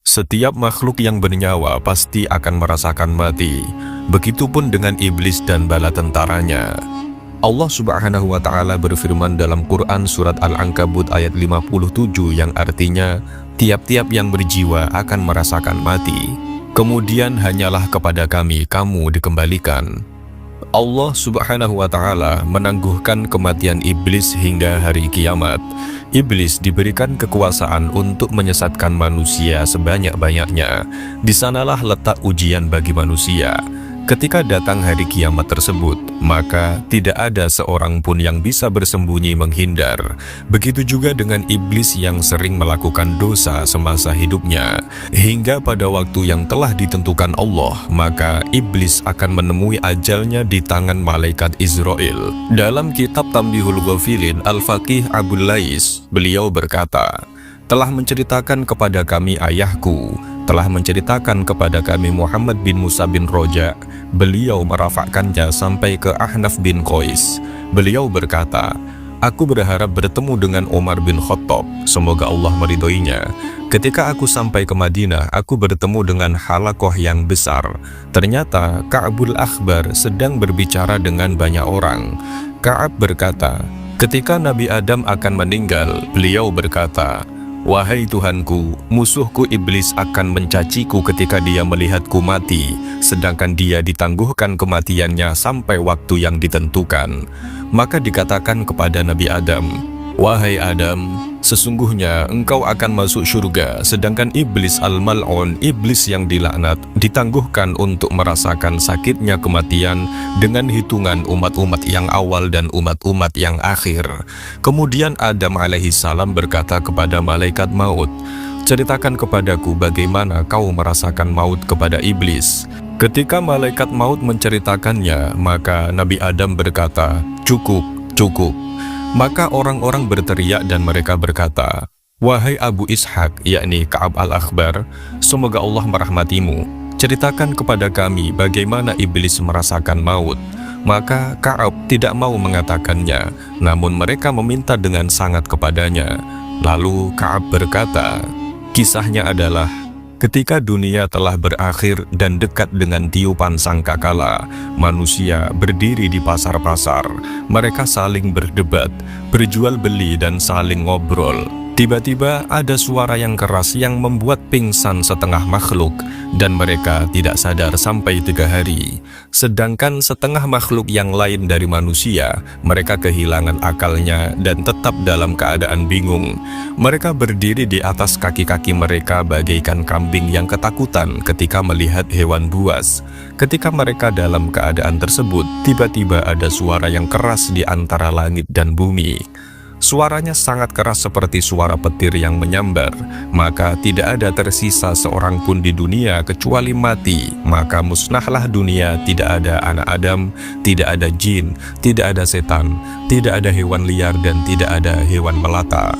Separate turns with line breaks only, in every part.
Setiap makhluk yang bernyawa pasti akan merasakan mati. Begitupun dengan iblis dan bala tentaranya. Allah Subhanahu wa Ta'ala berfirman dalam Quran Surat Al-Ankabut ayat 57 yang artinya, tiap-tiap yang berjiwa akan merasakan mati. Kemudian hanyalah kepada Kami kamu dikembalikan. Allah Subhanahu wa Ta'ala menangguhkan kematian iblis hingga hari kiamat. Iblis diberikan kekuasaan untuk menyesatkan manusia sebanyak-banyaknya. Di sanalah letak ujian bagi manusia. Ketika datang hari kiamat tersebut, maka tidak ada seorang pun yang bisa bersembunyi menghindar. Begitu juga dengan iblis yang sering melakukan dosa semasa hidupnya. Hingga pada waktu yang telah ditentukan Allah, maka iblis akan menemui ajalnya di tangan malaikat Israel. Dalam kitab Tambihul Ghafilin, Al-Faqih Abul Lais, beliau berkata, telah menceritakan kepada kami ayahku, telah menceritakan kepada kami Muhammad bin Musa bin Roja. Beliau merafakkannya sampai ke Ahnaf bin Qais. Beliau berkata, aku berharap bertemu dengan Umar bin Khattab, semoga Allah meridhoinya. Ketika aku sampai ke Madinah, aku bertemu dengan halakoh yang besar. Ternyata Ka'bul Akhbar sedang berbicara dengan banyak orang. Ka'ab berkata, ketika Nabi Adam akan meninggal, beliau berkata, wahai Tuhanku, musuhku iblis akan mencaciku ketika dia melihatku mati, sedangkan dia ditangguhkan kematiannya sampai waktu yang ditentukan. Maka dikatakan kepada Nabi Adam, wahai Adam, sesungguhnya engkau akan masuk surga, sedangkan iblis al-mal'un, iblis yang dilaknat, ditangguhkan untuk merasakan sakitnya kematian dengan hitungan umat-umat yang awal dan umat-umat yang akhir. Kemudian Adam alaihissalam berkata kepada malaikat maut, ceritakan kepadaku bagaimana kau merasakan maut kepada iblis. Ketika malaikat maut menceritakannya, maka Nabi Adam berkata, cukup, cukup. Maka orang-orang berteriak dan mereka berkata, wahai Abu Ishaq, yakni Ka'ab al-Akhbar, semoga Allah merahmatimu, ceritakan kepada kami bagaimana iblis merasakan maut. Maka Ka'ab tidak mau mengatakannya, namun mereka meminta dengan sangat kepadanya. Lalu Ka'ab berkata, kisahnya adalah, ketika dunia telah berakhir dan dekat dengan tiupan sangkakala, manusia berdiri di pasar-pasar. Mereka saling berdebat, berjual beli dan saling ngobrol. Tiba-tiba ada suara yang keras yang membuat pingsan setengah makhluk, dan mereka tidak sadar sampai 3 hari. Sedangkan setengah makhluk yang lain dari manusia, mereka kehilangan akalnya dan tetap dalam keadaan bingung. Mereka berdiri di atas kaki-kaki mereka bagaikan kambing yang ketakutan ketika melihat hewan buas. Ketika mereka dalam keadaan tersebut, tiba-tiba ada suara yang keras di antara langit dan bumi. Suaranya sangat keras seperti suara petir yang menyambar. Maka tidak ada tersisa seorang pun di dunia kecuali mati. Maka musnahlah dunia, tidak ada anak Adam, tidak ada jin, tidak ada setan, tidak ada hewan liar dan tidak ada hewan melata.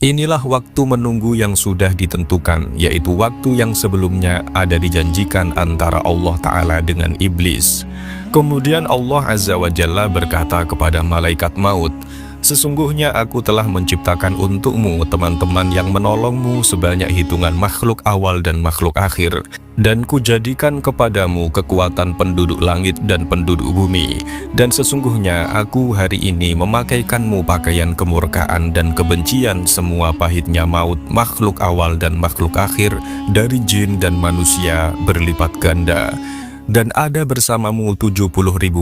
Inilah waktu menunggu yang sudah ditentukan, yaitu waktu yang sebelumnya ada dijanjikan antara Allah Ta'ala dengan iblis. Kemudian Allah Azza wa Jalla berkata kepada malaikat maut, sesungguhnya aku telah menciptakan untukmu teman-teman yang menolongmu sebanyak hitungan makhluk awal dan makhluk akhir, dan kujadikan kepadamu kekuatan penduduk langit dan penduduk bumi. Dan sesungguhnya aku hari ini memakaikanmu pakaian kemurkaan dan kebencian semua pahitnya maut makhluk awal dan makhluk akhir dari jin dan manusia berlipat ganda. Dan ada bersamamu 70.000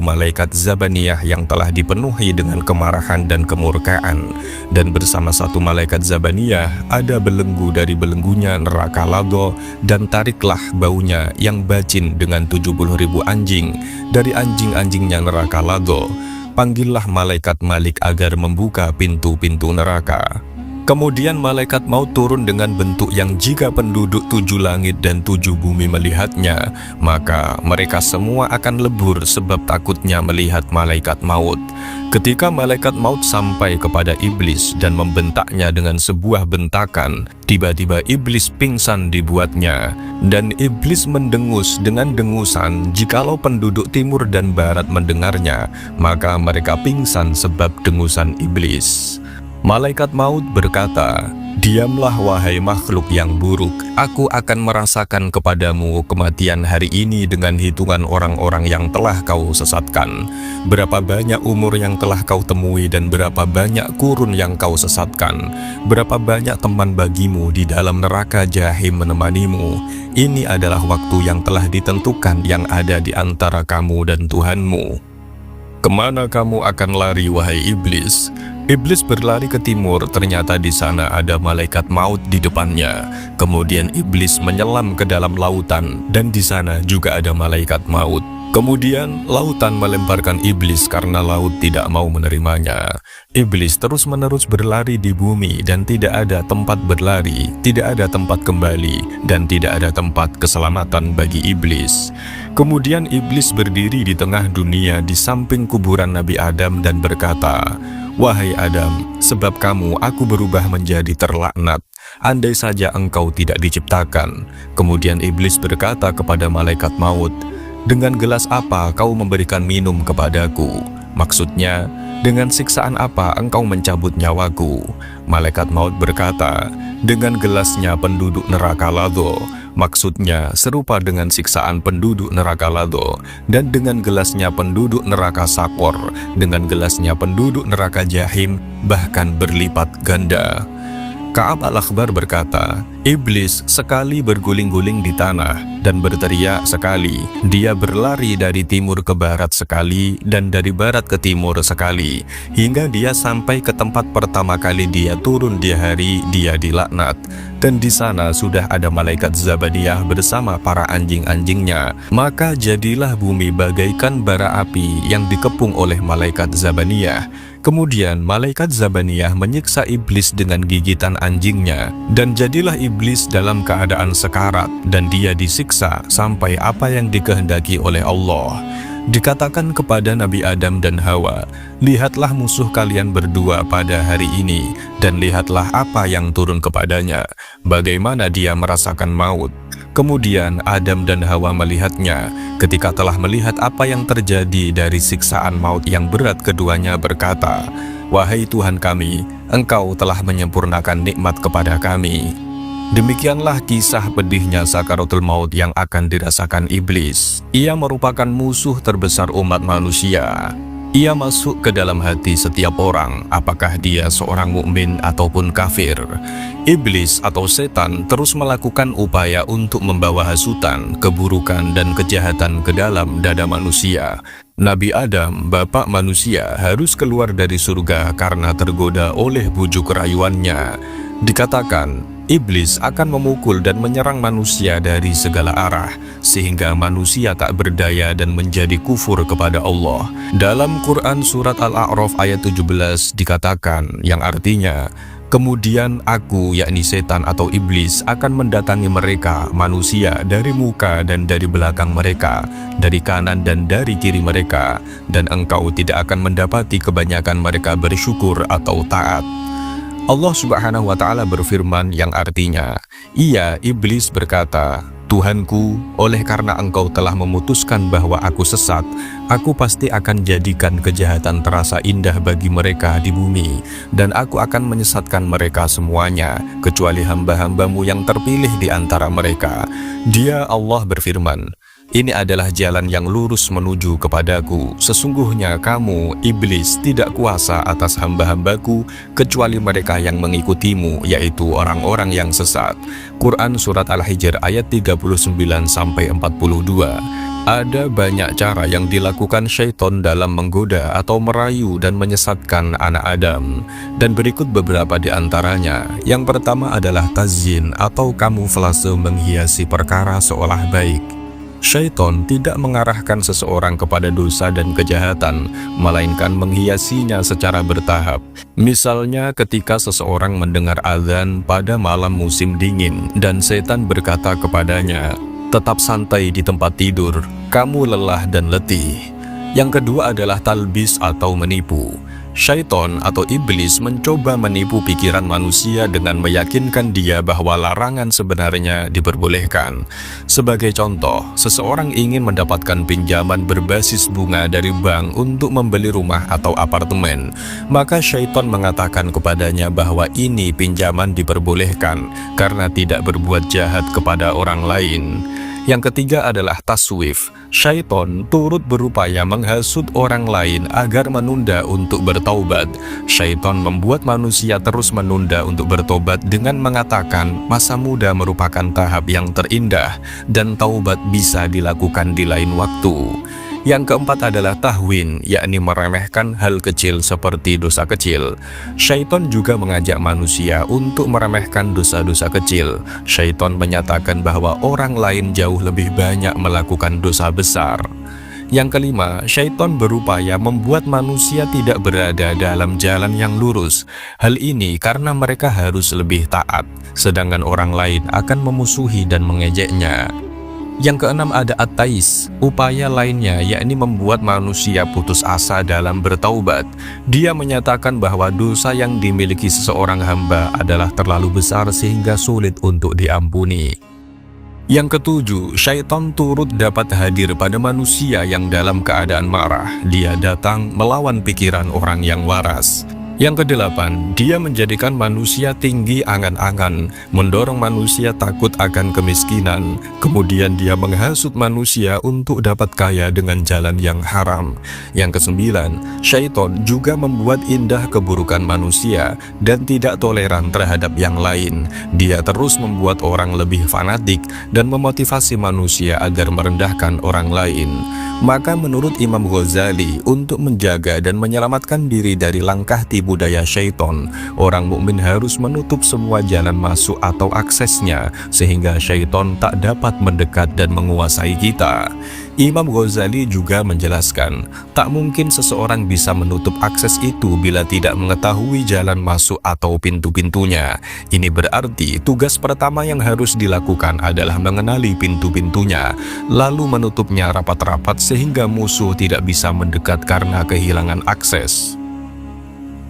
malaikat Zabaniyah yang telah dipenuhi dengan kemarahan dan kemurkaan. Dan bersama satu malaikat Zabaniyah ada belenggu dari belenggunya neraka Lado, dan tariklah baunya yang bacin dengan 70.000 anjing dari anjing-anjingnya neraka Lado. Panggillah malaikat Malik agar membuka pintu-pintu neraka. Kemudian malaikat maut turun dengan bentuk yang jika penduduk 7 langit dan 7 bumi melihatnya, maka mereka semua akan lebur sebab takutnya melihat malaikat maut. Ketika malaikat maut sampai kepada iblis dan membentaknya dengan sebuah bentakan, tiba-tiba iblis pingsan dibuatnya. Dan iblis mendengus dengan dengusan, jikalau penduduk timur dan barat mendengarnya, maka mereka pingsan sebab dengusan iblis. Malaikat maut berkata, Diamlah wahai makhluk yang buruk, aku akan merasakan kepadamu kematian hari ini dengan hitungan orang-orang yang telah kau sesatkan. Berapa banyak umur yang telah kau temui dan berapa banyak kurun yang kau sesatkan. Berapa banyak teman bagimu di dalam neraka jahim menemanimu. Ini adalah waktu yang telah ditentukan yang ada di antara kamu dan Tuhanmu. Kemana kamu akan lari wahai iblis? Iblis berlari ke timur, ternyata di sana ada malaikat maut di depannya. Kemudian iblis menyelam ke dalam lautan dan di sana juga ada malaikat maut. Kemudian lautan melemparkan iblis karena laut tidak mau menerimanya. Iblis terus-menerus berlari di bumi dan tidak ada tempat berlari, tidak ada tempat kembali, dan tidak ada tempat keselamatan bagi iblis. Kemudian iblis berdiri di tengah dunia di samping kuburan Nabi Adam dan berkata, "Wahai Adam, sebab kamu aku berubah menjadi terlaknat. Andai saja engkau tidak diciptakan." Kemudian iblis berkata kepada malaikat maut, "Dengan gelas apa kau memberikan minum kepadaku?" Maksudnya, dengan siksaan apa engkau mencabut nyawaku? Malaikat maut berkata, "Dengan gelasnya penduduk neraka Ladho." Maksudnya serupa dengan siksaan penduduk neraka Ladho, dan dengan gelasnya penduduk neraka Sakor, dengan gelasnya penduduk neraka Jahim, bahkan berlipat ganda. Ka'ab al-Akhbar berkata, iblis sekali berguling-guling di tanah dan berteriak sekali. Dia berlari dari timur ke barat sekali dan dari barat ke timur sekali, hingga dia sampai ke tempat pertama kali dia turun di hari dia dilaknat. Dan di sana sudah ada malaikat Zabaniyah bersama para anjing-anjingnya. Maka jadilah bumi bagaikan bara api yang dikepung oleh malaikat Zabaniyah. Kemudian malaikat Zabaniyah menyiksa iblis dengan gigitan anjingnya, dan jadilah iblis dalam keadaan sekarat, dan dia disiksa sampai apa yang dikehendaki oleh Allah. Dikatakan kepada Nabi Adam dan Hawa, "Lihatlah musuh kalian berdua pada hari ini, dan lihatlah apa yang turun kepadanya, bagaimana dia merasakan maut." Kemudian Adam dan Hawa melihatnya. Ketika telah melihat apa yang terjadi dari siksaan maut yang berat, keduanya berkata, "Wahai Tuhan kami, Engkau telah menyempurnakan nikmat kepada kami." Demikianlah kisah pedihnya sakaratul maut yang akan dirasakan iblis. Ia merupakan musuh terbesar umat manusia. Ia masuk ke dalam hati setiap orang, apakah dia seorang mukmin ataupun kafir. Iblis atau setan terus melakukan upaya untuk membawa hasutan, keburukan, dan kejahatan ke dalam dada manusia. Nabi Adam, bapak manusia, harus keluar dari surga karena tergoda oleh bujuk rayuannya. Dikatakan, iblis akan memukul dan menyerang manusia dari segala arah, sehingga manusia tak berdaya dan menjadi kufur kepada Allah. Dalam Quran Surat Al-A'raf ayat 17 dikatakan, yang artinya, kemudian aku, yakni setan atau iblis, akan mendatangi mereka, manusia, dari muka dan dari belakang mereka, dari kanan dan dari kiri mereka, dan engkau tidak akan mendapati kebanyakan mereka bersyukur atau taat. Allah Subhanahu wa Ta'ala berfirman yang artinya, ia, iblis, berkata, "Tuhanku, oleh karena engkau telah memutuskan bahwa aku sesat, aku pasti akan jadikan kejahatan terasa indah bagi mereka di bumi, dan aku akan menyesatkan mereka semuanya, kecuali hamba-hambamu yang terpilih di antara mereka." Dia, Allah, berfirman, "Ini adalah jalan yang lurus menuju kepadaku. Sesungguhnya kamu, iblis, tidak kuasa atas hamba-hambaku, kecuali mereka yang mengikutimu, yaitu orang-orang yang sesat." Quran Surat Al-Hijr ayat 39-42. Ada banyak cara yang dilakukan syaitan dalam menggoda atau merayu dan menyesatkan anak Adam. Dan berikut beberapa di antaranya. Yang pertama adalah tazyin atau kamuflase menghiasi perkara seolah baik. Syaitan tidak mengarahkan seseorang kepada dosa dan kejahatan, melainkan menghiasinya secara bertahap. Misalnya ketika seseorang mendengar azan pada malam musim dingin, dan setan berkata kepadanya, "Tetap santai di tempat tidur, kamu lelah dan letih." Yang kedua adalah talbis atau menipu. Syaiton atau iblis mencoba menipu pikiran manusia dengan meyakinkan dia bahwa larangan sebenarnya diperbolehkan. Sebagai contoh, seseorang ingin mendapatkan pinjaman berbasis bunga dari bank untuk membeli rumah atau apartemen. Maka syaiton mengatakan kepadanya bahwa ini pinjaman diperbolehkan karena tidak berbuat jahat kepada orang lain. Yang ketiga adalah taswif. Syaiton turut berupaya menghasut orang lain agar menunda untuk bertaubat. Syaiton membuat manusia terus menunda untuk bertobat dengan mengatakan masa muda merupakan tahap yang terindah dan taubat bisa dilakukan di lain waktu. Yang keempat adalah tahwin, yakni meremehkan hal kecil seperti dosa kecil. Syaiton juga mengajak manusia untuk meremehkan dosa-dosa kecil. Syaiton menyatakan bahwa orang lain jauh lebih banyak melakukan dosa besar. Yang kelima, syaiton berupaya membuat manusia tidak berada dalam jalan yang lurus. Hal ini karena mereka harus lebih taat, sedangkan orang lain akan memusuhi dan mengejeknya. Yang keenam ada at-tais, upaya lainnya yakni membuat manusia putus asa dalam bertaubat. Dia menyatakan bahwa dosa yang dimiliki seseorang hamba adalah terlalu besar sehingga sulit untuk diampuni. Yang ketujuh, syaitan turut dapat hadir pada manusia yang dalam keadaan marah. Dia datang melawan pikiran orang yang waras. Yang kedelapan, dia menjadikan manusia tinggi angan-angan, mendorong manusia takut akan kemiskinan, kemudian dia menghasut manusia untuk dapat kaya dengan jalan yang haram. Yang kesembilan, syaiton juga membuat indah keburukan manusia dan tidak toleran terhadap yang lain. Dia terus membuat orang lebih fanatik dan memotivasi manusia agar merendahkan orang lain. Maka menurut Imam Ghazali, untuk menjaga dan menyelamatkan diri dari langkah tipu daya syaiton, orang mukmin harus menutup semua jalan masuk atau aksesnya, sehingga syaiton tak dapat mendekat dan menguasai kita. Imam Ghazali juga menjelaskan, tak mungkin seseorang bisa menutup akses itu bila tidak mengetahui jalan masuk atau pintu-pintunya. Ini berarti tugas pertama yang harus dilakukan adalah mengenali pintu-pintunya, lalu menutupnya rapat-rapat sehingga musuh tidak bisa mendekat karena kehilangan akses.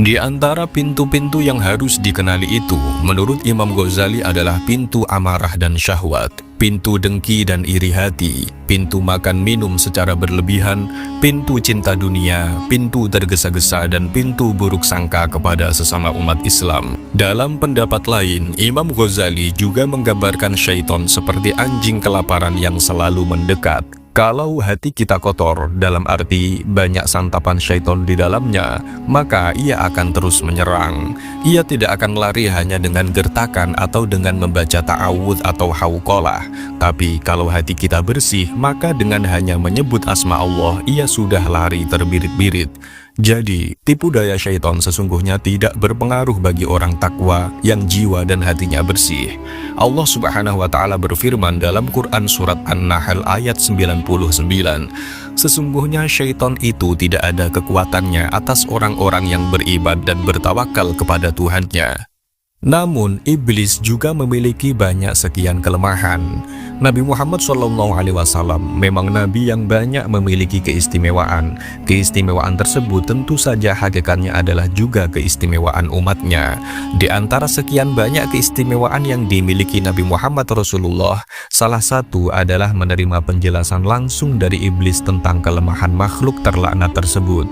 Di antara pintu-pintu yang harus dikenali itu, menurut Imam Ghazali adalah pintu amarah dan syahwat, pintu dengki dan iri hati, pintu makan minum secara berlebihan, pintu cinta dunia, pintu tergesa-gesa, dan pintu buruk sangka kepada sesama umat Islam. Dalam pendapat lain, Imam Ghazali juga menggambarkan syaiton seperti anjing kelaparan yang selalu mendekat. Kalau hati kita kotor, dalam arti banyak santapan syaiton di dalamnya, maka ia akan terus menyerang. Ia tidak akan lari hanya dengan gertakan atau dengan membaca ta'awudz atau hauqalah. Tapi kalau hati kita bersih, maka dengan hanya menyebut asma Allah, ia sudah lari terbirit-birit. Jadi, tipu daya syaitan sesungguhnya tidak berpengaruh bagi orang takwa yang jiwa dan hatinya bersih. Allah Subhanahu wa Ta'ala berfirman dalam Quran Surat An-Nahl ayat 99, sesungguhnya syaitan itu tidak ada kekuatannya atas orang-orang yang beribadah dan bertawakal kepada Tuhannya. Namun, iblis juga memiliki banyak sekian kelemahan. Nabi Muhammad SAW memang nabi yang banyak memiliki keistimewaan. Keistimewaan tersebut tentu saja hakikatnya adalah juga keistimewaan umatnya. Di antara sekian banyak keistimewaan yang dimiliki Nabi Muhammad Rasulullah, salah satu adalah menerima penjelasan langsung dari iblis tentang kelemahan makhluk terlaknat tersebut.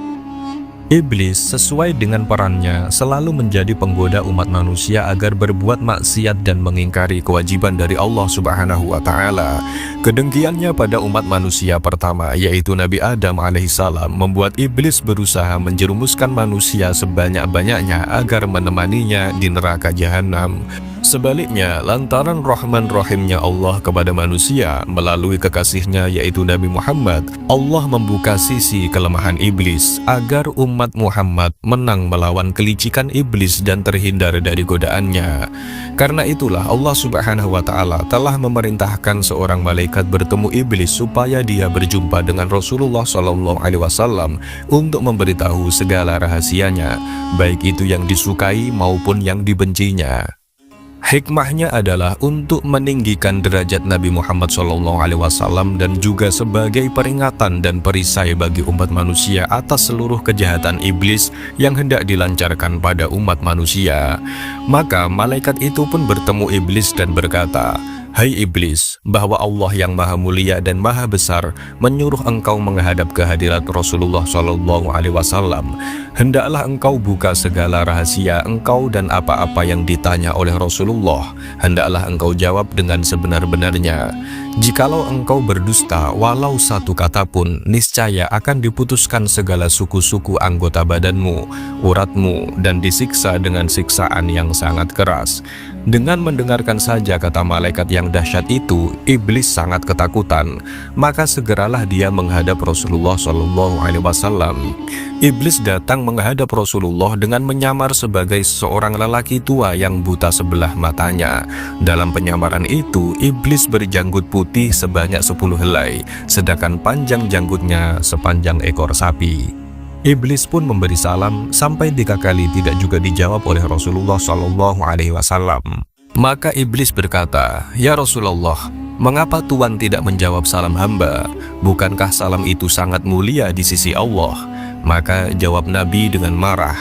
Iblis sesuai dengan perannya selalu menjadi penggoda umat manusia agar berbuat maksiat dan mengingkari kewajiban dari Allah Subhanahu wa Ta'ala. Kedengkiannya pada umat manusia pertama, yaitu Nabi Adam alaihissalam, membuat iblis berusaha menjerumuskan manusia sebanyak-banyaknya agar menemaninya di neraka jahanam. Sebaliknya, lantaran Rahman Rahimnya Allah kepada manusia melalui kekasihnya yaitu Nabi Muhammad, Allah membuka sisi kelemahan iblis agar umat Muhammad menang melawan kelicikan iblis dan terhindar dari godaannya. Karena itulah Allah Subhanahu wa Ta'ala telah memerintahkan seorang malaikat bertemu iblis supaya dia berjumpa dengan Rasulullah SAW untuk memberitahu segala rahasianya, baik itu yang disukai maupun yang dibencinya. Hikmahnya adalah untuk meninggikan derajat Nabi Muhammad SAW dan juga sebagai peringatan dan perisai bagi umat manusia atas seluruh kejahatan iblis yang hendak dilancarkan pada umat manusia. Maka malaikat itu pun bertemu iblis dan berkata, "Hai iblis, bahwa Allah yang maha mulia dan maha besar menyuruh engkau menghadap kehadirat Rasulullah SAW. Hendaklah engkau buka segala rahasia engkau dan apa-apa yang ditanya oleh Rasulullah. Hendaklah engkau jawab dengan sebenar-benarnya. Jikalau engkau berdusta walau satu kata pun, niscaya akan diputuskan segala suku-suku anggota badanmu, uratmu, dan disiksa dengan siksaan yang sangat keras." Dengan mendengarkan saja kata malaikat yang dahsyat itu, iblis sangat ketakutan. Maka segeralah dia menghadap Rasulullah SAW. Iblis datang menghadap Rasulullah dengan menyamar sebagai seorang lelaki tua yang buta sebelah matanya. Dalam penyamaran itu, iblis berjanggut putih sebanyak 10 helai, sedangkan panjang janggutnya sepanjang ekor sapi. Iblis pun memberi salam sampai 3 kali tidak juga dijawab oleh Rasulullah SAW. Maka iblis berkata, "Ya Rasulullah, mengapa Tuhan tidak menjawab salam hamba? Bukankah salam itu sangat mulia di sisi Allah?" Maka jawab Nabi dengan marah,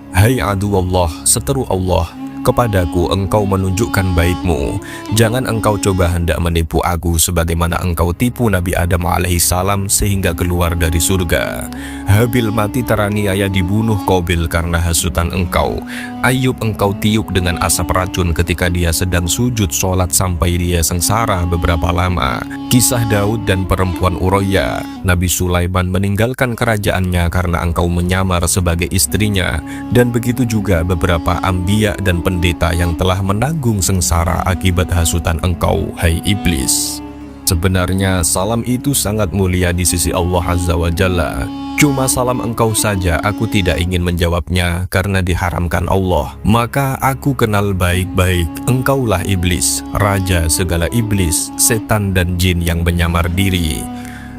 "Hai adu Allah, seteru Allah, kepadaku engkau menunjukkan baikmu. Jangan engkau coba hendak menipu aku sebagaimana engkau tipu Nabi Adam alaihissalam sehingga keluar dari surga. Habil mati teraniaya dibunuh Qabil karena hasutan engkau. Ayub engkau tiup dengan asap racun ketika dia sedang sujud sholat sampai dia sengsara beberapa lama. Kisah Daud dan perempuan Uroya. Nabi Sulaiman meninggalkan kerajaannya karena engkau menyamar sebagai istrinya. Dan begitu juga beberapa anbiya dan pendeta yang telah menanggung sengsara akibat hasutan engkau, hai iblis. Sebenarnya salam itu sangat mulia di sisi Allah Azza wa Jalla. Cuma salam engkau saja aku tidak ingin menjawabnya karena diharamkan Allah. Maka aku kenal baik-baik engkaulah iblis, raja segala iblis, setan dan jin yang menyamar diri.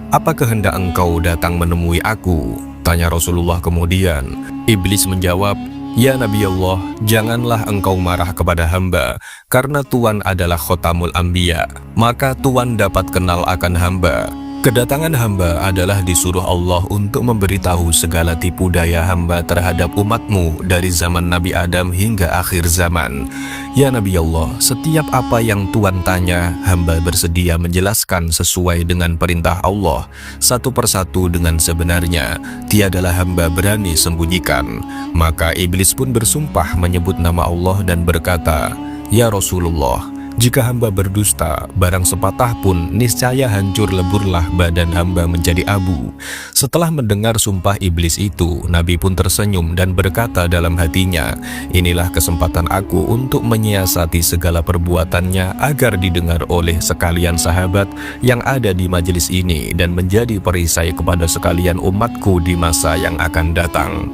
Apa kehendak engkau datang menemui aku?" tanya Rasulullah kemudian. Iblis menjawab, "Ya Nabi Allah, janganlah engkau marah kepada hamba, karena Tuhan adalah khotamul anbiya, maka Tuhan dapat kenal akan hamba. Kedatangan hamba adalah disuruh Allah untuk memberitahu segala tipu daya hamba terhadap umatmu dari zaman Nabi Adam hingga akhir zaman. Ya Nabi Allah, setiap apa yang Tuhan tanya, hamba bersedia menjelaskan sesuai dengan perintah Allah, satu persatu dengan sebenarnya. Tiadalah hamba berani sembunyikan." Maka iblis pun bersumpah menyebut nama Allah dan berkata, "Ya Rasulullah, jika hamba berdusta, barang sepatah pun niscaya hancur leburlah badan hamba menjadi abu." Setelah mendengar sumpah iblis itu, Nabi pun tersenyum dan berkata dalam hatinya, "Inilah kesempatan aku untuk menyiasati segala perbuatannya agar didengar oleh sekalian sahabat yang ada di majelis ini dan menjadi perisai kepada sekalian umatku di masa yang akan datang."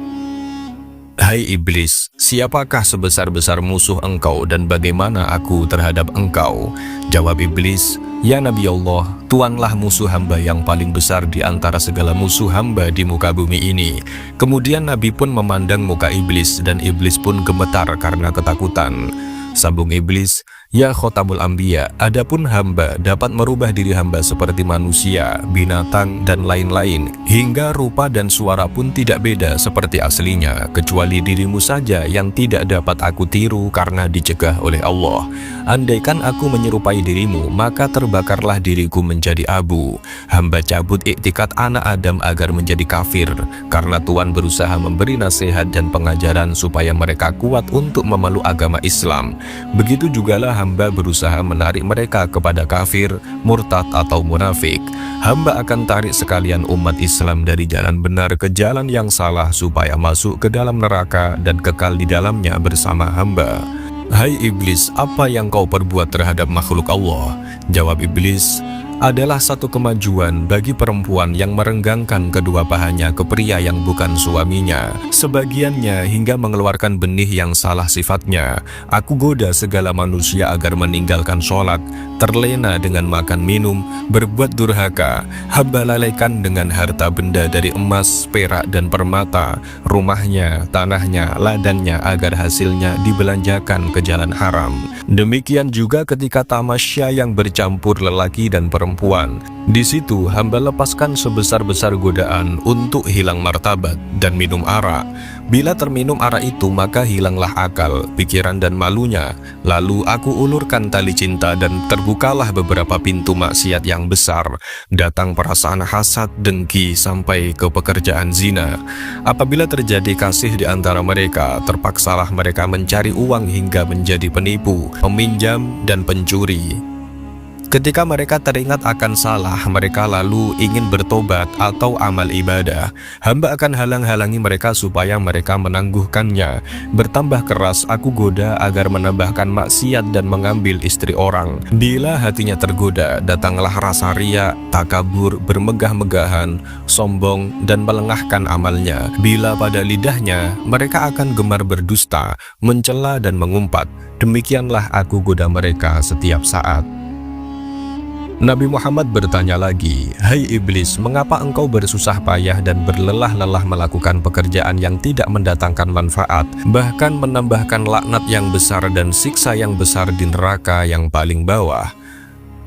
Hai iblis, siapakah sebesar-besar musuh engkau dan bagaimana aku terhadap engkau? Jawab iblis, "Ya Nabi Allah, Tuhanlah musuh hamba yang paling besar di antara segala musuh hamba di muka bumi ini." Kemudian Nabi pun memandang muka iblis dan iblis pun gemetar karena ketakutan. Sambung iblis, "Ya khotamul anbiya, adapun hamba dapat merubah diri hamba seperti manusia, binatang, dan lain-lain, hingga rupa dan suara pun tidak beda seperti aslinya, kecuali dirimu saja yang tidak dapat aku tiru karena dicegah oleh Allah. Andaikan aku menyerupai dirimu, maka terbakarlah diriku menjadi abu. Hamba cabut iktikat anak Adam agar menjadi kafir, karena Tuhan berusaha memberi nasihat dan pengajaran supaya mereka kuat untuk memeluk agama Islam. Begitu jugalah hamba berusaha menarik mereka kepada kafir, murtad atau munafik. Hamba akan tarik sekalian umat Islam dari jalan benar ke jalan yang salah supaya masuk ke dalam neraka dan kekal di dalamnya bersama hamba." Hai iblis, apa yang kau perbuat terhadap makhluk Allah? Jawab iblis, adalah satu kemajuan bagi perempuan yang merenggangkan kedua pahanya ke pria yang bukan suaminya. Sebagiannya hingga mengeluarkan benih yang salah sifatnya. Aku goda segala manusia agar meninggalkan sholat, terlena dengan makan minum, berbuat durhaka, hamba lalaikan dengan harta benda dari emas, perak dan permata, rumahnya, tanahnya, ladangnya agar hasilnya dibelanjakan ke jalan haram. Demikian juga ketika tamasya yang bercampur lelaki dan perempuan. Di situ hamba lepaskan sebesar-besar godaan untuk hilang martabat dan minum arak. Bila terminum arak itu maka hilanglah akal, pikiran dan malunya. Lalu aku ulurkan tali cinta dan terbukalah beberapa pintu maksiat yang besar. Datang perasaan hasad, dengki sampai ke pekerjaan zina. Apabila terjadi kasih di antara mereka, terpaksalah mereka mencari uang hingga menjadi penipu, peminjam dan pencuri. Ketika mereka teringat akan salah, mereka lalu ingin bertobat atau amal ibadah. Hamba akan halang-halangi mereka supaya mereka menangguhkannya. Bertambah keras aku goda agar menambahkan maksiat dan mengambil istri orang. Bila hatinya tergoda, datanglah rasa riya, takabur, bermegah-megahan, sombong, dan melengahkan amalnya. Bila pada lidahnya, mereka akan gemar berdusta, mencela dan mengumpat. Demikianlah aku goda mereka setiap saat. Nabi Muhammad bertanya lagi, "Hai iblis, mengapa engkau bersusah payah dan berlelah-lelah melakukan pekerjaan yang tidak mendatangkan manfaat, bahkan menambahkan laknat yang besar dan siksa yang besar di neraka yang paling bawah?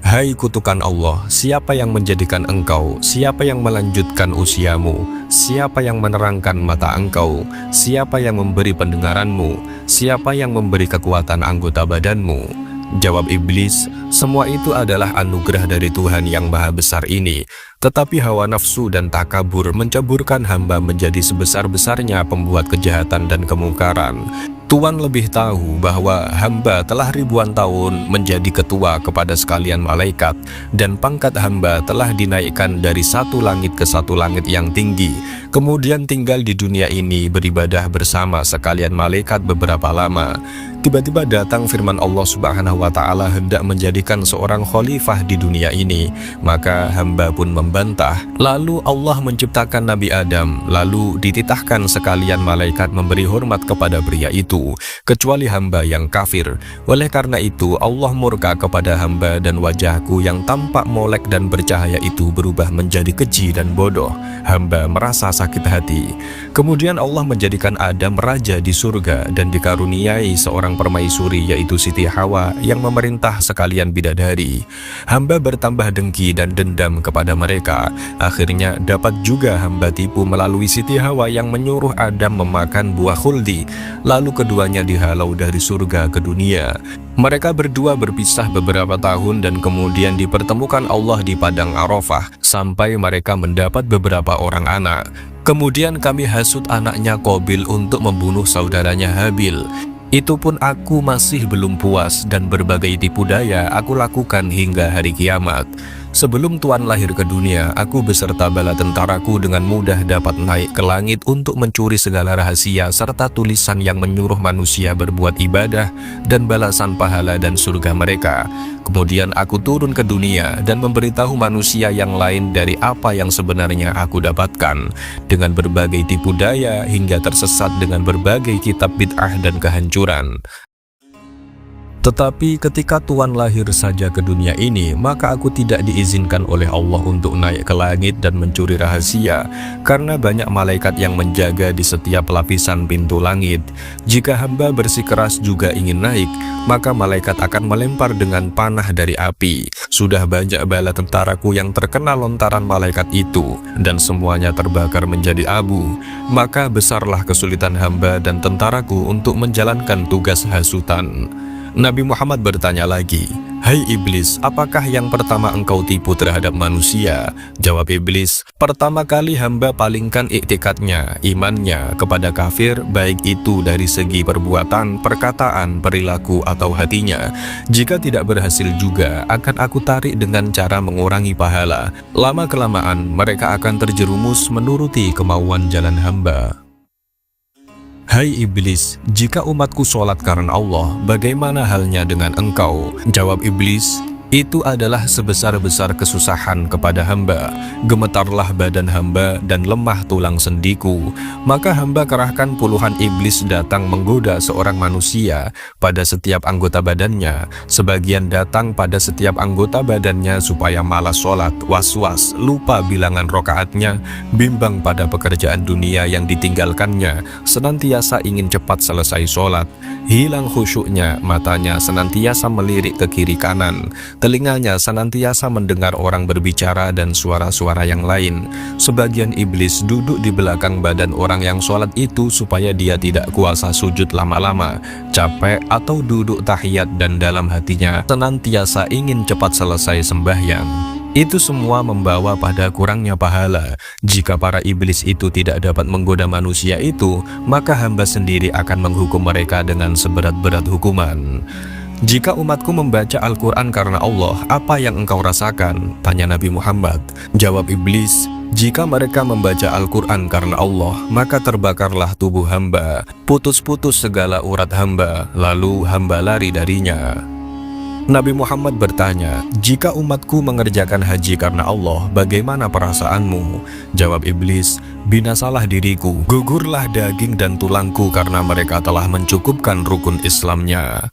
Hai kutukan Allah, siapa yang menjadikan engkau? Siapa yang melanjutkan usiamu? Siapa yang menerangkan mata engkau? Siapa yang memberi pendengaranmu? Siapa yang memberi kekuatan anggota badanmu?" Jawab iblis, "Semua itu adalah anugerah dari Tuhan yang maha besar ini. Tetapi hawa nafsu dan takabur menceburkan hamba menjadi sebesar-besarnya pembuat kejahatan dan kemungkaran. Tuhan lebih tahu bahwa hamba telah ribuan tahun menjadi ketua kepada sekalian malaikat, dan pangkat hamba telah dinaikkan dari satu langit ke satu langit yang tinggi, kemudian tinggal di dunia ini beribadah bersama sekalian malaikat beberapa lama. Tiba-tiba datang firman Allah Subhanahu wa Ta'ala hendak menjadikan seorang khalifah di dunia ini, maka hamba pun membantah. Lalu Allah menciptakan Nabi Adam, lalu dititahkan sekalian malaikat memberi hormat kepada pria itu, kecuali hamba yang kafir. Oleh karena itu Allah murka kepada hamba dan wajahku yang tampak molek dan bercahaya itu berubah menjadi keji dan bodoh. Hamba merasa sakit hati. Kemudian Allah menjadikan Adam raja di surga dan dikaruniai seorang permaisuri yaitu Siti Hawa yang memerintah sekalian bidadari. Hamba bertambah dengki dan dendam kepada mereka. Akhirnya dapat juga hamba tipu melalui Siti Hawa yang menyuruh Adam memakan buah khuldi. Lalu keduanya dihalau dari surga ke dunia. Mereka berdua berpisah beberapa tahun dan kemudian dipertemukan Allah di padang Arafah sampai mereka mendapat beberapa orang anak. Kemudian kami hasut anaknya Qabil untuk membunuh saudaranya Habil. Itu pun aku masih belum puas dan berbagai tipu daya aku lakukan hingga hari kiamat. Sebelum Tuhan lahir ke dunia, aku beserta bala tentaraku dengan mudah dapat naik ke langit untuk mencuri segala rahasia serta tulisan yang menyuruh manusia berbuat ibadah dan balasan pahala dan surga mereka. Kemudian aku turun ke dunia dan memberitahu manusia yang lain dari apa yang sebenarnya aku dapatkan, dengan berbagai tipu daya hingga tersesat dengan berbagai kitab bid'ah dan kehancuran. Tetapi ketika Tuhan lahir saja ke dunia ini, maka aku tidak diizinkan oleh Allah untuk naik ke langit dan mencuri rahasia, karena banyak malaikat yang menjaga di setiap lapisan pintu langit. Jika hamba bersikeras juga ingin naik, maka malaikat akan melempar dengan panah dari api. Sudah banyak bala tentaraku yang terkena lontaran malaikat itu, dan semuanya terbakar menjadi abu. Maka besarlah kesulitan hamba dan tentaraku untuk menjalankan tugas hasutan. Nabi Muhammad bertanya lagi, "Hai iblis, apakah yang pertama engkau tipu terhadap manusia?" Jawab iblis, "Pertama kali hamba palingkan iktikadnya, imannya kepada kafir, baik itu dari segi perbuatan, perkataan, perilaku atau hatinya. Jika tidak berhasil juga, akan aku tarik dengan cara mengurangi pahala. Lama-kelamaan mereka akan terjerumus menuruti kemauan jalan hamba." Hai iblis, jika umatku sholat karena Allah, bagaimana halnya dengan engkau? Jawab iblis, itu adalah sebesar-besar kesusahan kepada hamba. Gemetarlah badan hamba dan lemah tulang sendiku. Maka hamba kerahkan puluhan iblis datang menggoda seorang manusia pada setiap anggota badannya. Sebagian datang pada setiap anggota badannya supaya malas sholat, was-was, lupa bilangan rokaatnya, bimbang pada pekerjaan dunia yang ditinggalkannya, senantiasa ingin cepat selesai sholat, hilang khusyuknya, matanya senantiasa melirik ke kiri kanan, telinganya senantiasa mendengar orang berbicara dan suara-suara yang lain. Sebagian iblis duduk di belakang badan orang yang sholat itu supaya dia tidak kuasa sujud lama-lama, capek atau duduk tahiyat, dan dalam hatinya senantiasa ingin cepat selesai sembahyang. Itu semua membawa pada kurangnya pahala. Jika para iblis itu tidak dapat menggoda manusia itu, maka hamba sendiri akan menghukum mereka dengan seberat-berat hukuman. Jika umatku membaca Al-Quran karena Allah, apa yang engkau rasakan? Tanya Nabi Muhammad. Jawab iblis, jika mereka membaca Al-Quran karena Allah, maka terbakarlah tubuh hamba, putus-putus segala urat hamba, lalu hamba lari darinya. Nabi Muhammad bertanya, jika umatku mengerjakan haji karena Allah, bagaimana perasaanmu? Jawab iblis, binasalah diriku, gugurlah daging dan tulangku karena mereka telah mencukupkan rukun Islamnya.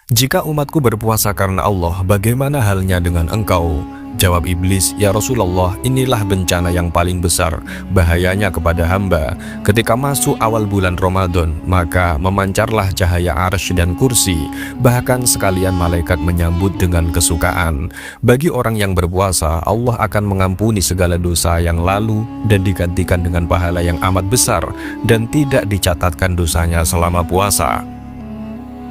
Jika umatku berpuasa karena Allah, bagaimana halnya dengan engkau? Jawab iblis, ya Rasulullah, inilah bencana yang paling besar, bahayanya kepada hamba. Ketika masuk awal bulan Ramadan, maka memancarlah cahaya arsy dan kursi, bahkan sekalian malaikat menyambut dengan kesukaan. Bagi orang yang berpuasa, Allah akan mengampuni segala dosa yang lalu dan digantikan dengan pahala yang amat besar, dan tidak dicatatkan dosanya selama puasa.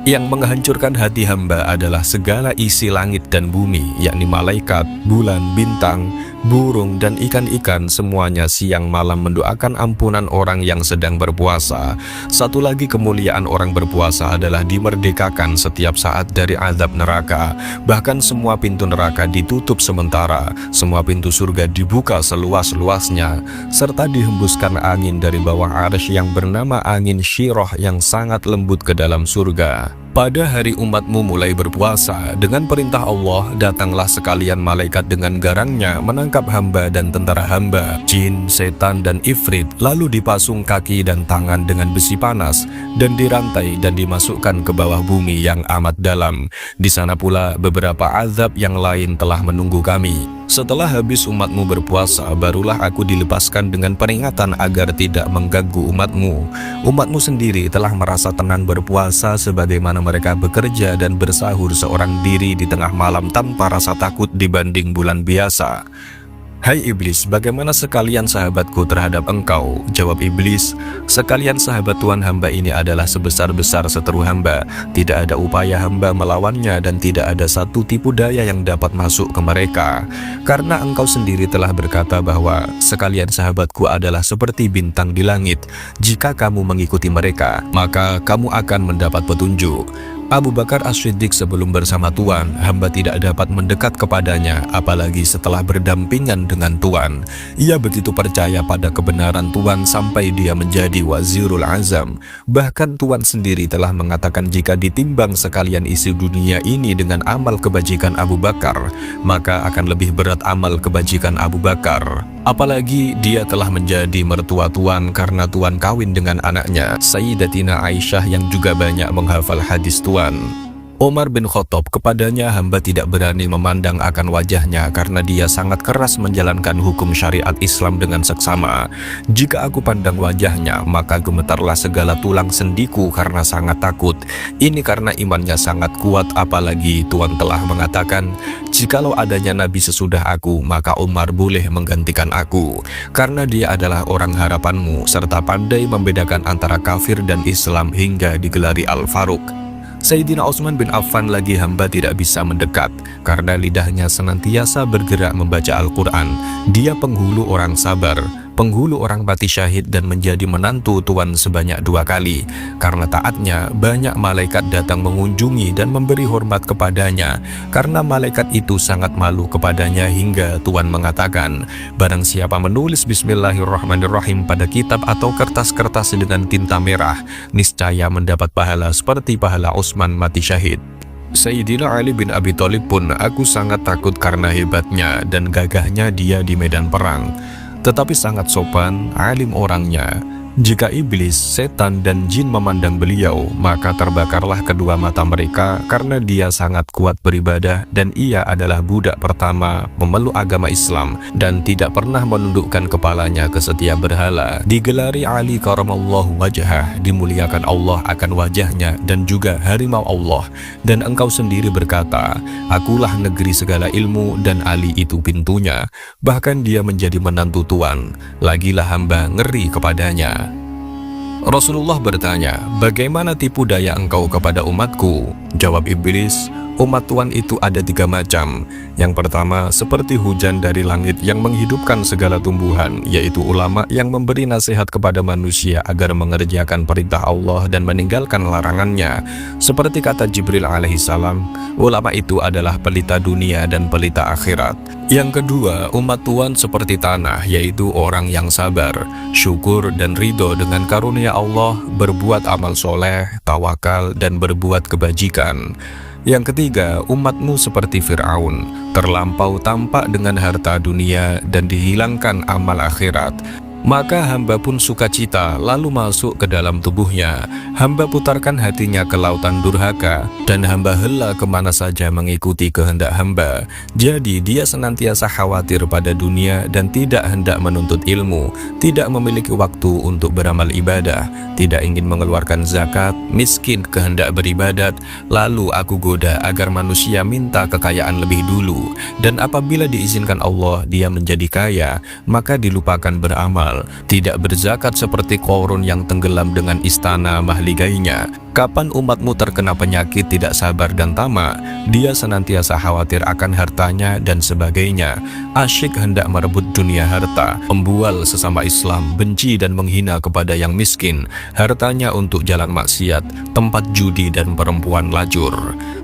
Yang menghancurkan hati hamba adalah segala isi langit dan bumi, yakni malaikat, bulan, bintang, burung, dan ikan-ikan, semuanya siang malam mendoakan ampunan orang yang sedang berpuasa. Satu lagi kemuliaan orang berpuasa adalah dimerdekakan setiap saat dari azab neraka. Bahkan semua pintu neraka ditutup sementara, semua pintu surga dibuka seluas-luasnya, serta dihembuskan angin dari bawah arsy yang bernama angin Syiroh yang sangat lembut ke dalam surga. Pada hari umatmu mulai berpuasa, dengan perintah Allah datanglah sekalian malaikat dengan garangnya menangkap hamba dan tentara hamba, jin, setan, dan ifrit, lalu dipasung kaki dan tangan dengan besi panas dan dirantai dan dimasukkan ke bawah bumi yang amat dalam. Di sana pula beberapa azab yang lain telah menunggu kami. Setelah habis umatmu berpuasa, barulah aku dilepaskan dengan peringatan agar tidak mengganggu umatmu. Umatmu sendiri telah merasa tenang berpuasa sebagaimana mereka bekerja dan bersahur seorang diri di tengah malam tanpa rasa takut dibanding bulan biasa. Hai iblis, bagaimana sekalian sahabatku terhadap engkau? Jawab iblis, sekalian sahabat Tuhan hamba ini adalah sebesar-besar seteru hamba. Tidak ada upaya hamba melawannya dan tidak ada satu tipu daya yang dapat masuk ke mereka. Karena engkau sendiri telah berkata bahwa sekalian sahabatku adalah seperti bintang di langit. Jika kamu mengikuti mereka, maka kamu akan mendapat petunjuk. Abu Bakar As-Siddiq sebelum bersama Tuan, hamba tidak dapat mendekat kepadanya, apalagi setelah berdampingan dengan Tuan. Ia begitu percaya pada kebenaran Tuan sampai dia menjadi Wazirul Azam. Bahkan Tuan sendiri telah mengatakan jika ditimbang sekalian isi dunia ini dengan amal kebajikan Abu Bakar, maka akan lebih berat amal kebajikan Abu Bakar. Apalagi dia telah menjadi mertua Tuan karena Tuan kawin dengan anaknya, Sayyidatina Aisyah yang juga banyak menghafal hadis Tuan. Umar bin Khattab, kepadanya hamba tidak berani memandang akan wajahnya karena dia sangat keras menjalankan hukum syariat Islam dengan seksama. Jika aku pandang wajahnya, maka gemetarlah segala tulang sendiku karena sangat takut. Ini karena imannya sangat kuat, apalagi Tuhan telah mengatakan, jikalau adanya Nabi sesudah aku, maka Umar boleh menggantikan aku. Karena dia adalah orang harapanmu, serta pandai membedakan antara kafir dan Islam hingga digelari Al-Faruq. Sayyidina Utsman bin Affan lagi hamba tidak bisa mendekat karena lidahnya senantiasa bergerak membaca Al-Quran. Dia penghulu orang sabar, penghulu orang mati syahid dan menjadi menantu Tuan sebanyak 2 kali. Karena taatnya, banyak malaikat datang mengunjungi dan memberi hormat kepadanya. Karena malaikat itu sangat malu kepadanya hingga Tuan mengatakan, barang siapa menulis Bismillahirrahmanirrahim pada kitab atau kertas-kertas dengan tinta merah, niscaya mendapat pahala seperti pahala Utsman mati syahid. Sayyidina Ali bin Abi Thalib pun aku sangat takut karena hebatnya dan gagahnya dia di medan perang. Tetapi sangat sopan, alim orangnya. Jika iblis, setan, dan jin memandang beliau, maka terbakarlah kedua mata mereka karena dia sangat kuat beribadah dan ia adalah budak pertama memeluk agama Islam dan tidak pernah menundukkan kepalanya ke setiap berhala. Digelari Ali karamallahu wajhah, dimuliakan Allah akan wajahnya dan juga harimau Allah. Dan engkau sendiri berkata, akulah negeri segala ilmu dan Ali itu pintunya. Bahkan dia menjadi menantu tuan, lagilah hamba ngeri kepadanya. Rasulullah bertanya, bagaimana tipu daya engkau kepada umatku? Jawab iblis, umat Tuhan itu ada 3 macam. Yang pertama, seperti hujan dari langit yang menghidupkan segala tumbuhan, yaitu ulama yang memberi nasihat kepada manusia agar mengerjakan perintah Allah dan meninggalkan larangannya. Seperti kata Jibril alaihissalam, ulama itu adalah pelita dunia dan pelita akhirat. Yang kedua, umat Tuhan seperti tanah, yaitu orang yang sabar, syukur dan ridho dengan karunia Allah, berbuat amal soleh, tawakal, dan berbuat kebajikan. Yang ketiga, umatmu seperti Fir'aun, terlampau tampak dengan harta dunia dan dihilangkan amal akhirat. Maka hamba pun sukacita lalu masuk ke dalam tubuhnya. Hamba putarkan hatinya ke lautan durhaka dan hamba hela kemana saja mengikuti kehendak hamba. Jadi dia senantiasa khawatir pada dunia dan tidak hendak menuntut ilmu, tidak memiliki waktu untuk beramal ibadah, tidak ingin mengeluarkan zakat, miskin kehendak beribadat. Lalu aku goda agar manusia minta kekayaan lebih dulu, dan apabila diizinkan Allah dia menjadi kaya, maka dilupakan beramal. Tidak berzakat seperti Qarun yang tenggelam dengan istana mahligainya. Kapan umatmu terkena penyakit tidak sabar dan tamak, dia senantiasa khawatir akan hartanya dan sebagainya. Asyik hendak merebut dunia harta, membual sesama Islam, benci dan menghina kepada yang miskin, hartanya untuk jalan maksiat, tempat judi dan perempuan lajur.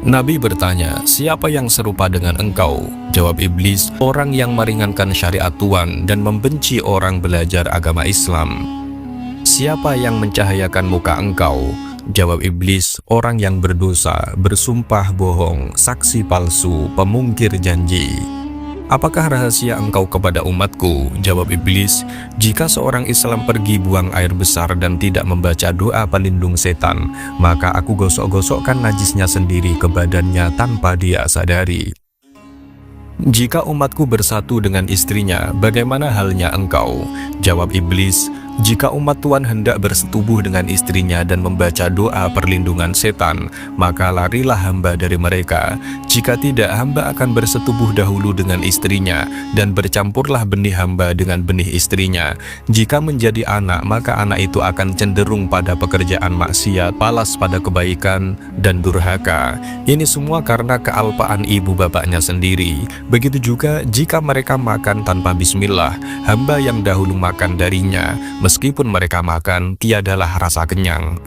Nabi bertanya, siapa yang serupa dengan engkau? Jawab iblis, orang yang meringankan syariat Tuhan dan membenci orang belajar agama Islam. Siapa yang mencahayakan muka engkau? Jawab iblis, orang yang berdosa, bersumpah bohong, saksi palsu, pemungkir janji. Apakah rahasia engkau kepada umatku? Jawab iblis, jika seorang Islam pergi buang air besar dan tidak membaca doa pelindung setan, maka aku gosok-gosokkan najisnya sendiri ke badannya tanpa dia sadari. Jika umatku bersatu dengan istrinya, bagaimana halnya engkau? Jawab iblis, jika umat Tuhan hendak bersetubuh dengan istrinya dan membaca doa perlindungan setan, maka larilah hamba dari mereka. Jika tidak, hamba akan bersetubuh dahulu dengan istrinya, dan bercampurlah benih hamba dengan benih istrinya. Jika menjadi anak, maka anak itu akan cenderung pada pekerjaan maksiat, palas pada kebaikan, dan durhaka. Ini semua karena kealpaan ibu bapaknya sendiri. Begitu juga jika mereka makan tanpa bismillah, hamba yang dahulu makan darinya, meskipun mereka makan, tiadalah rasa kenyang.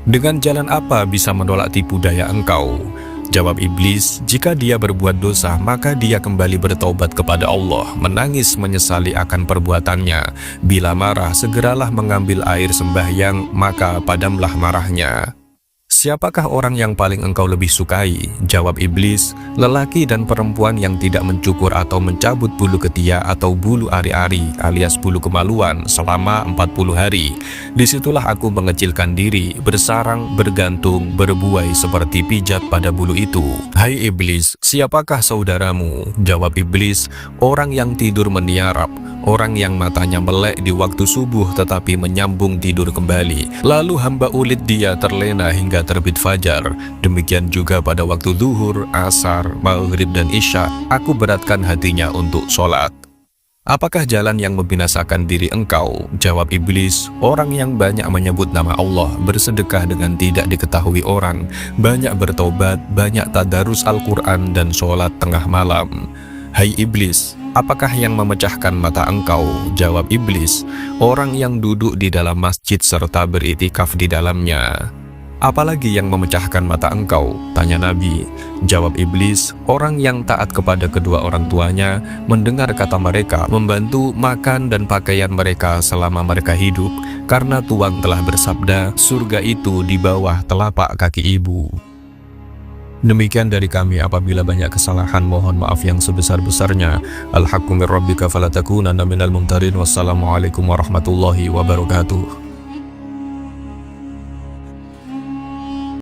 Dengan jalan apa bisa menolak tipu daya engkau? Jawab iblis, jika dia berbuat dosa, maka dia kembali bertaubat kepada Allah, menangis menyesali akan perbuatannya. Bila marah, segeralah mengambil air sembahyang, maka padamlah marahnya. Siapakah orang yang paling engkau lebih sukai? Jawab iblis, lelaki dan perempuan yang tidak mencukur atau mencabut bulu ketiak atau bulu ari-ari alias bulu kemaluan selama 40 hari. Disitulah aku mengecilkan diri, bersarang, bergantung, berbuai seperti pijat pada bulu itu. Hai iblis, siapakah saudaramu? Jawab iblis, orang yang tidur meniarap, orang yang matanya melek di waktu subuh tetapi menyambung tidur kembali. Lalu hamba ulit dia terlena hingga terbit fajar. Demikian juga pada waktu zuhur, asar, maghrib dan isya, aku beratkan hatinya untuk sholat. Apakah jalan yang membinasakan diri engkau? Jawab iblis, orang yang banyak menyebut nama Allah, bersedekah dengan tidak diketahui orang, banyak bertobat, banyak tadarus Al-Quran dan sholat tengah malam. Hai iblis, apakah yang memecahkan mata engkau? Jawab iblis, orang yang duduk di dalam masjid serta beritikaf di dalamnya. Apalagi yang memecahkan mata engkau? Tanya Nabi. Jawab iblis, orang yang taat kepada kedua orang tuanya, mendengar kata mereka, membantu makan dan pakaian mereka selama mereka hidup, karena Tuhan telah bersabda, surga itu di bawah telapak kaki ibu. Demikian dari kami, apabila banyak kesalahan mohon maaf yang sebesar-besarnya. Al-haqqu min rabbika fala takunanna minal mumtarin. Wassalamualaikum warahmatullahi wabarakatuh.